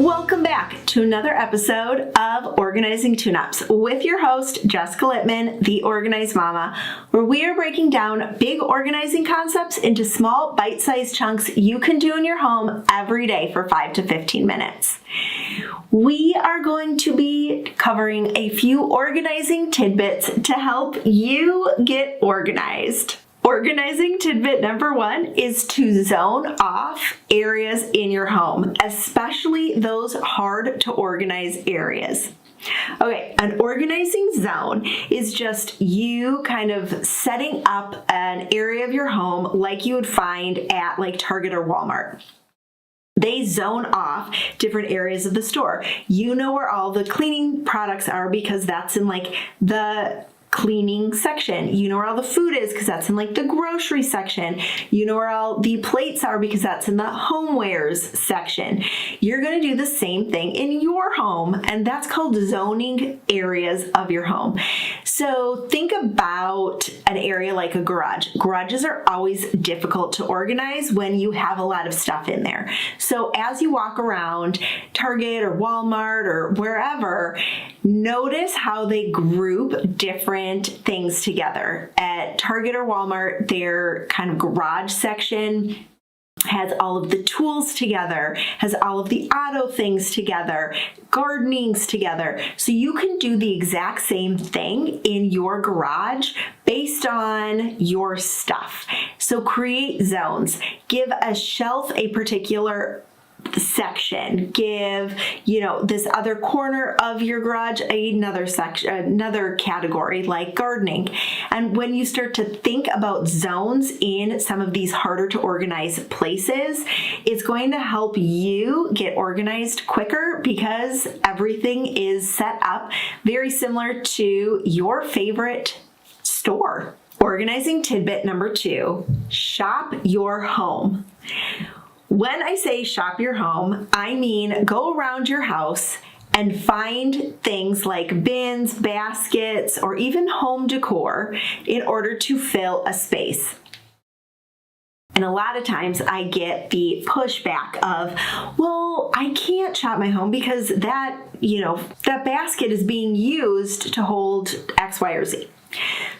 Welcome back to another episode of Organizing Tune-Ups with your host, Jessica Littman, the Organized Mama, where we are breaking down big organizing concepts into small bite-sized chunks you can do in your home every day for 5 to 15 minutes. We are going to be covering a few organizing tidbits to help you get organized. Organizing tidbit number 1 is to zone off areas in your home, especially those hard to organize areas. Okay, an organizing zone is just you kind of setting up an area of your home like you would find at like Target or Walmart. They zone off different areas of the store. You know where all the cleaning products are because that's in like the cleaning section. You know where all the food is because that's in like the grocery section. You know where all the plates are because that's in the homewares section. You're going to do the same thing in your home, and that's called zoning areas of your home. So think about an area like a garage. Garages are always difficult to organize when you have a lot of stuff in there. So as you walk around Target or Walmart or wherever, notice how they group different things together. At Target or Walmart, their kind of garage section has all of the tools together, has all of the auto things together, gardening's together. So you can do the exact same thing in your garage based on your stuff. So create zones. Give a shelf a particular section. Give, this other corner of your garage another section, another category like gardening. And when you start to think about zones in some of these harder to organize places, it's going to help you get organized quicker because everything is set up very similar to your favorite store. Organizing tidbit number 2, shop your home. When I say shop your home, I mean go around your house and find things like bins, baskets, or even home decor in order to fill a space. And a lot of times I get the pushback of, well, I can't shop my home because that basket is being used to hold X, Y, or Z.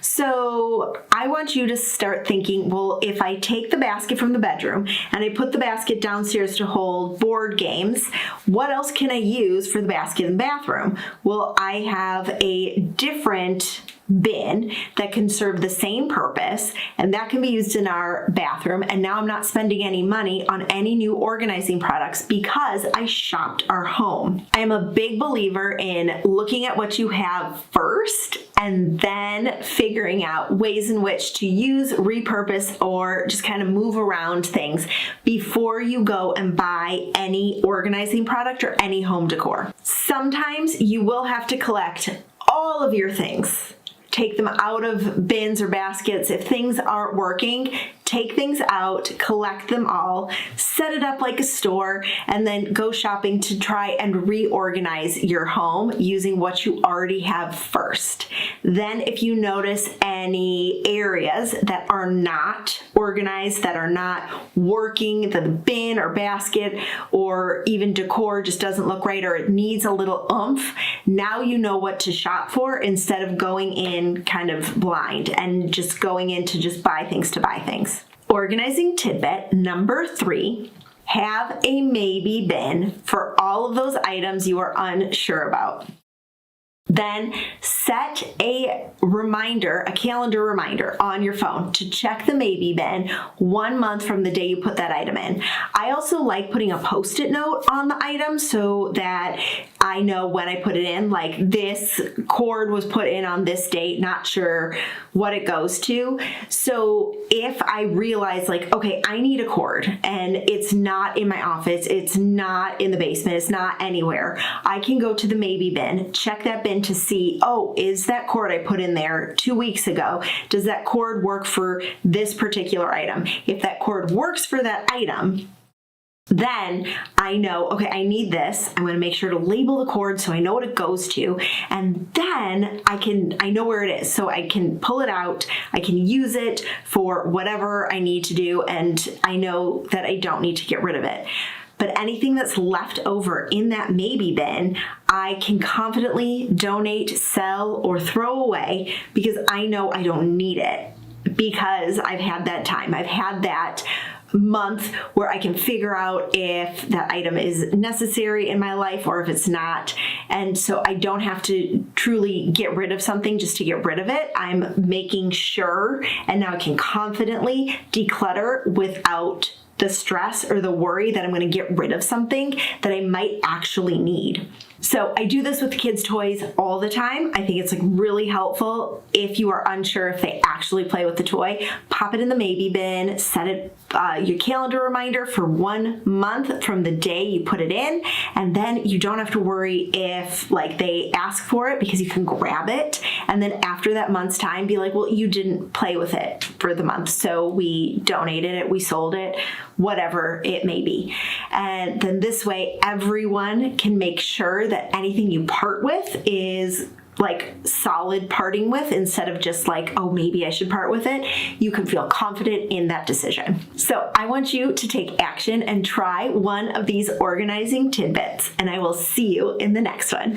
So I want you to start thinking, well, if I take the basket from the bedroom and I put the basket downstairs to hold board games, what else can I use for the basket in the bathroom? Well, I have a different bin that can serve the same purpose, and that can be used in our bathroom. And now I'm not spending any money on any new organizing products because I shopped our home. I am a big believer in looking at what you have first and then figuring out ways in which to use, repurpose, or just kind of move around things before you go and buy any organizing product or any home decor. Sometimes you will have to collect all of your things. Take them out of bins or baskets. If things aren't working, take things out, collect them all, set it up like a store, and then go shopping to try and reorganize your home using what you already have first. Then if you notice any areas that are not organized, that are not working, the bin or basket or even decor just doesn't look right or it needs a little oomph, now you know what to shop for instead of going in kind of blind and just going in to just buy things to buy things. Organizing tidbit number 3, have a maybe bin for all of those items you are unsure about. Then set a calendar reminder on your phone to check the maybe bin 1 month from the day you put that item in. I also like putting a Post-it note on the item so that I know when I put it in, like this cord was put in on this date, not sure what it goes to. So if I realize like, okay, I need a cord and it's not in my office, it's not in the basement, it's not anywhere, I can go to the maybe bin, check that bin to see, oh, is that cord I put in there 2 weeks ago, does that cord work for this particular item? If that cord works for that item, then I know, okay, I need this. I'm going to make sure to label the cord so I know what it goes to. And then I know where it is. So I can pull it out. I can use it for whatever I need to do. And I know that I don't need to get rid of it. but anything that's left over in that maybe bin, I can confidently donate, sell, or throw away because I know I don't need it, because I've had that time. I've had that month where I can figure out if that item is necessary in my life or if it's not. And so I don't have to truly get rid of something just to get rid of it. I'm making sure, and now I can confidently declutter without the stress or the worry that I'm going to get rid of something that I might actually need. So I do this with kids' toys all the time. I think it's really helpful. If you are unsure if they actually play with the toy, pop it in the maybe bin, set it your calendar reminder for 1 month from the day you put it in, and then you don't have to worry if they ask for it, because you can grab it, and then after that month's time be like, well, you didn't play with it for the month, so we donated it, we sold it, whatever it may be. And then this way everyone can make sure that anything you part with is solid parting with, instead of just oh, maybe I should part with it. You can feel confident in that decision. So I want you to take action and try one of these organizing tidbits, and I will see you in the next one.